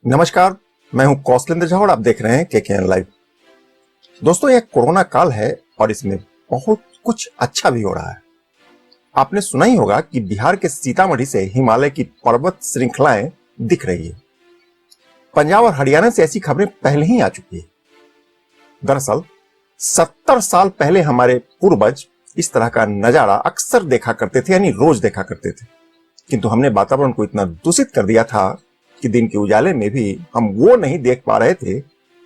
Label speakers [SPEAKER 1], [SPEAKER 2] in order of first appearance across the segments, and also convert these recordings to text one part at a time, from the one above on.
[SPEAKER 1] नमस्कार, मैं हूं कौशलेंद्र झा और आप देख रहे हैं केकेएन लाइव। दोस्तों, यह कोरोना काल है और इसमें बहुत कुछ अच्छा भी हो रहा है। आपने सुना ही होगा कि बिहार के सीतामढ़ी से हिमालय की पर्वत श्रृंखलाएं दिख रही है। पंजाब और हरियाणा से ऐसी खबरें पहले ही आ चुकी है। दरअसल 70 साल पहले हमारे पूर्वज इस तरह का नजारा अक्सर देखा करते थे, यानी रोज देखा करते थे। किंतु हमने वातावरण को इतना दूषित कर दिया था कि दिन के उजाले में भी हम वो नहीं देख पा रहे थे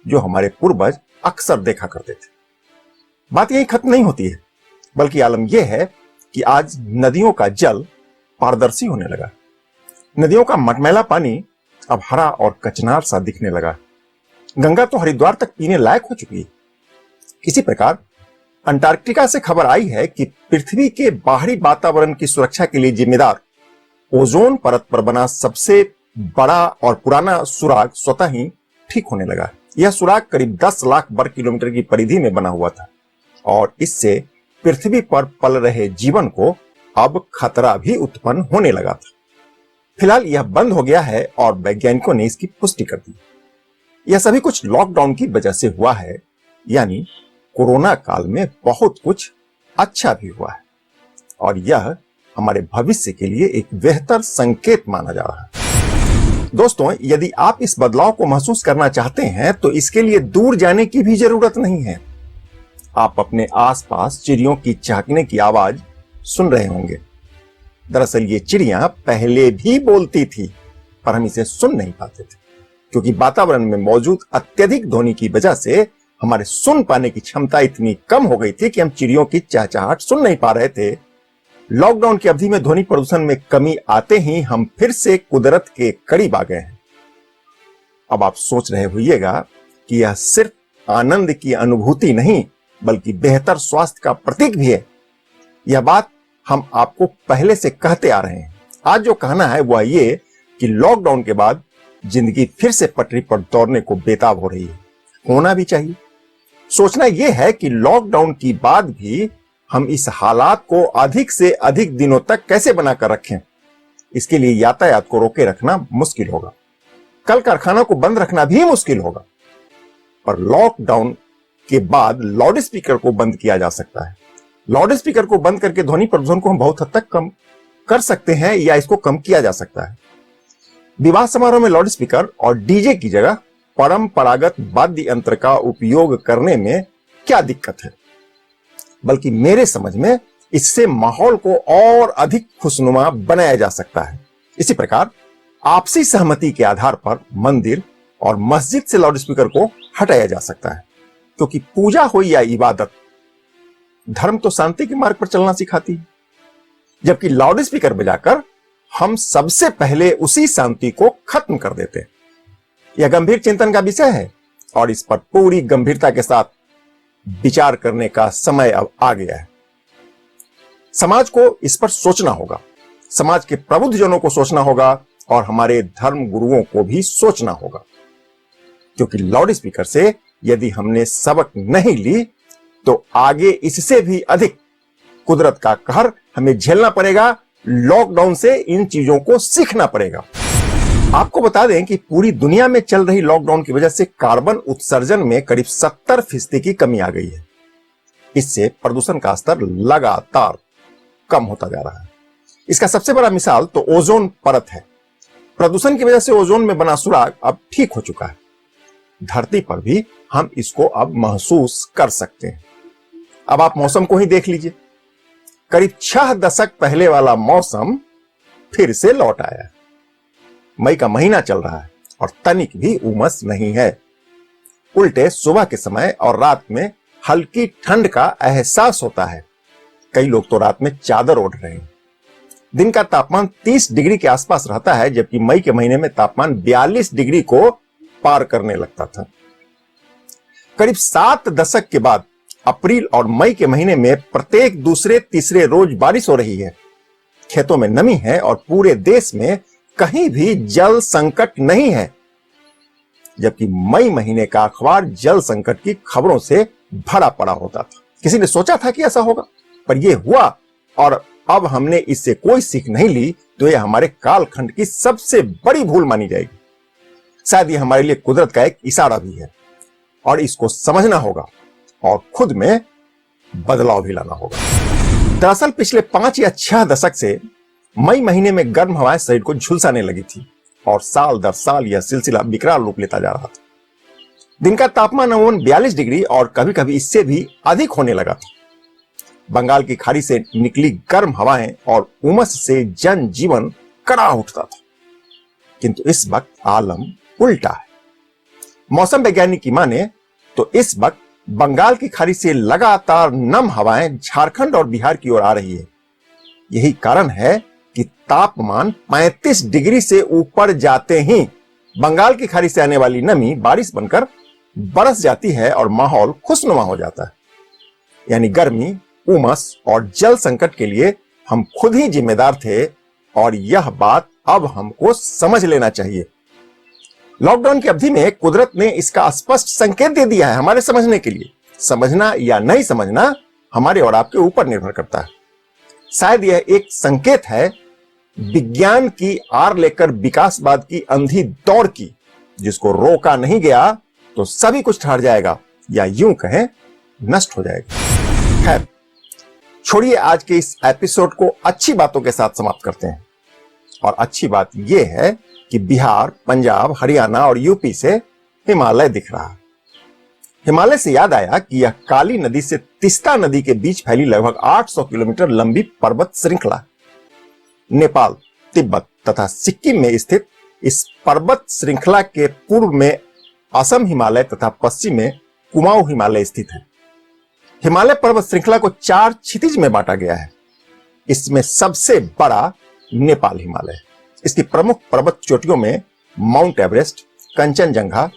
[SPEAKER 1] जो हमारे पूर्वज अक्सर देखा करते थे। बात यही खत्म नहीं होती है, बल्कि आलम यह है कि आज नदियों का जल पारदर्शी होने लगा। नदियों का मटमैला पानी अब हरा और कचनार सा दिखने लगा। गंगा तो हरिद्वार तक पीने लायक हो चुकी है। इसी प्रकार अंटार्कटिका से खबर आई है कि पृथ्वी के बाहरी वातावरण की सुरक्षा के लिए जिम्मेदार ओजोन परत पर बना सबसे बड़ा और पुराना सुराग स्वतः ही ठीक होने लगा। यह सुराग करीब 10 लाख वर्ग किलोमीटर की परिधि में बना हुआ था और इससे पृथ्वी पर पल रहे जीवन को अब खतरा भी उत्पन्न होने लगा था। फिलहाल यह बंद हो गया है और वैज्ञानिकों ने इसकी पुष्टि कर दी। यह सभी कुछ लॉकडाउन की वजह से हुआ है, यानी कोरोना काल में बहुत कुछ अच्छा भी हुआ है और यह हमारे भविष्य के लिए एक बेहतर संकेत माना जा रहा है। दोस्तों, यदि आप इस बदलाव को महसूस करना चाहते हैं तो इसके लिए दूर जाने की भी जरूरत नहीं है। आप अपने आसपास चिड़ियों की चहकने की आवाज सुन रहे होंगे। दरअसल ये चिड़ियां पहले भी बोलती थी, पर हम इसे सुन नहीं पाते थे क्योंकि वातावरण में मौजूद अत्यधिक ध्वनि की वजह से हमारे सुन पाने की क्षमता इतनी कम हो गई थी कि हम चिड़ियों की चहचहाहट सुन नहीं पा रहे थे। लॉकडाउन की अवधि में ध्वनि प्रदूषण में कमी आते ही हम फिर से कुदरत के करीब आ गए हैं। अब आप सोच रहे होइएगा कि यह सिर्फ आनंद की अनुभूति नहीं बल्कि बेहतर स्वास्थ्य का प्रतीक भी है। यह बात हम आपको पहले से कहते आ रहे हैं। आज जो कहना है वह ये कि लॉकडाउन के बाद जिंदगी फिर से पटरी पर दौड़ने को बेताब हो रही है। होना भी चाहिए। सोचना यह है कि लॉकडाउन की बाद भी हम इस हालात को अधिक से अधिक दिनों तक कैसे बनाकर रखें। इसके लिए यातायात को रोके रखना मुश्किल होगा, कल कारखाना को बंद रखना भी मुश्किल होगा, पर लॉकडाउन के बाद लाउड स्पीकर को बंद किया जा सकता है। लाउड स्पीकर को बंद करके ध्वनि प्रदूषण को हम बहुत हद तक कम कर सकते हैं या इसको कम किया जा सकता है। विवाह समारोह में लाउड स्पीकर और डीजे की जगह परंपरागत वाद्य यंत्र का उपयोग करने में क्या दिक्कत है, बल्कि मेरे समझ में इससे माहौल को और अधिक खुशनुमा बनाया जा सकता है। इसी प्रकार आपसी सहमति के आधार पर मंदिर और मस्जिद से लाउड स्पीकर को हटाया जा सकता है, क्योंकि पूजा हो या इबादत, धर्म तो शांति के मार्ग पर चलना सिखाती है, जबकि लाउड स्पीकर बजाकर हम सबसे पहले उसी शांति को खत्म कर देते हैं। यह गंभीर चिंतन का विषय है और इस पर पूरी गंभीरता के साथ विचार करने का समय अब आ गया है। समाज को इस पर सोचना होगा, समाज के प्रबुद्धजनों को सोचना होगा और हमारे धर्म गुरुओं को भी सोचना होगा, क्योंकि लाउड स्पीकर से यदि हमने सबक नहीं ली तो आगे इससे भी अधिक कुदरत का कहर हमें झेलना पड़ेगा। लॉकडाउन से इन चीजों को सीखना पड़ेगा। आपको बता दें कि पूरी दुनिया में चल रही लॉकडाउन की वजह से कार्बन उत्सर्जन में करीब 70% की कमी आ गई है। इससे प्रदूषण का स्तर लगातार कम होता जा रहा है। इसका सबसे बड़ा मिसाल तो ओजोन परत है। प्रदूषण की वजह से ओजोन में बना सुराग अब ठीक हो चुका है। धरती पर भी हम इसको अब महसूस कर सकते हैं। अब आप मौसम को ही देख लीजिए। करीब 6 दशक पहले वाला मौसम फिर से लौट आया है। मई का महीना चल रहा है और तनिक भी उमस नहीं है। उल्टे सुबह के समय और रात में हल्की ठंड का एहसास होता है। कई लोग तो रात में चादर ओढ़ रहे हैं। दिन का तापमान 30 डिग्री के आसपास रहता है, जबकि मई के महीने में तापमान 42 डिग्री को पार करने लगता था। करीब 7 दशक के बाद अप्रैल और मई के महीने में प्रत्येक दूसरे तीसरे रोज बारिश हो रही है। खेतों में नमी है और पूरे देश में कहीं भी जल संकट नहीं है, जबकि मई महीने का अखबार जल संकट की खबरों से भरा पड़ा होता था। किसी ने सोचा था कि ऐसा होगा, पर यह हुआ और अब हमने इससे कोई सीख नहीं ली तो यह हमारे कालखंड की सबसे बड़ी भूल मानी जाएगी। शायद ये हमारे लिए कुदरत का एक इशारा भी है और इसको समझना होगा और खुद में बदलाव भी लाना होगा। दरअसल पिछले 5 या 6 दशक से मई महीने में गर्म हवाएं शरीर को झुलसाने लगी थी और साल दर साल यह सिलसिला विकराल रूप लेता जा रहा था। दिन का तापमान अमूमन 42 डिग्री और कभी कभी इससे भी अधिक होने लगा था। बंगाल की खाड़ी से निकली गर्म हवाएं और उमस से जनजीवन कड़ा उठता था, किंतु इस वक्त आलम उल्टा है। मौसम वैज्ञानिक की माने तो इस वक्त बंगाल की खाड़ी से लगातार नम हवाएं झारखंड और बिहार की ओर आ रही है। यही कारण है कि तापमान 35 डिग्री से ऊपर जाते ही बंगाल की खाड़ी से आने वाली नमी बारिश बनकर बरस जाती है और माहौल खुशनुमा हो जाता है। यानी गर्मी, उमस और जल संकट के लिए हम खुद ही जिम्मेदार थे और यह बात अब हमको समझ लेना चाहिए। लॉकडाउन की अवधि में कुदरत ने इसका स्पष्ट संकेत दे दिया है हमारे समझने के लिए। समझना या नहीं समझना हमारे और आपके ऊपर निर्भर करता है। शायद यह एक संकेत है विज्ञान की आड़ लेकर विकासवाद की अंधी दौड़ की, जिसको रोका नहीं गया तो सभी कुछ ठहर जाएगा या यूं कहें नष्ट हो जाएगा। खैर छोड़िए, आज के इस एपिसोड को अच्छी बातों के साथ समाप्त करते हैं। और अच्छी बात यह है कि बिहार, पंजाब, हरियाणा और यूपी से हिमालय दिख रहा है। हिमालय से याद आया कि यह काली नदी से तीस्ता नदी के बीच फैली लगभग 800 किलोमीटर लंबी पर्वत श्रृंखला है। नेपाल, तिब्बत तथा सिक्किम में स्थित इस पर्वत श्रृंखला के पूर्व में असम हिमालय तथा पश्चिम में कुमाऊं हिमालय स्थित है। हिमालय पर्वत श्रृंखला को 4 क्षितिज में बांटा गया है। इसमें सबसे बड़ा नेपाल हिमालय है। इसकी प्रमुख पर्वत चोटियों में माउंट एवरेस्ट, कंचनजंगा,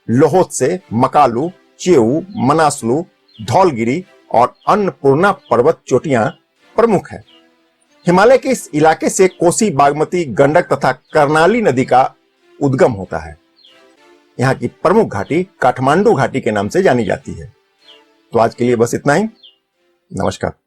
[SPEAKER 1] लोहोत्से, मकालू, चेऊ, मनासलू, धौलगिरी और अन्नपूर्णा पर्वत चोटियां प्रमुख है। हिमालय के इस इलाके से कोसी, बागमती, गंडक तथा कर्णाली नदी का उद्गम होता है। यहाँ की प्रमुख घाटी काठमांडू घाटी के नाम से जानी जाती है। तो आज के लिए बस इतना ही। नमस्कार।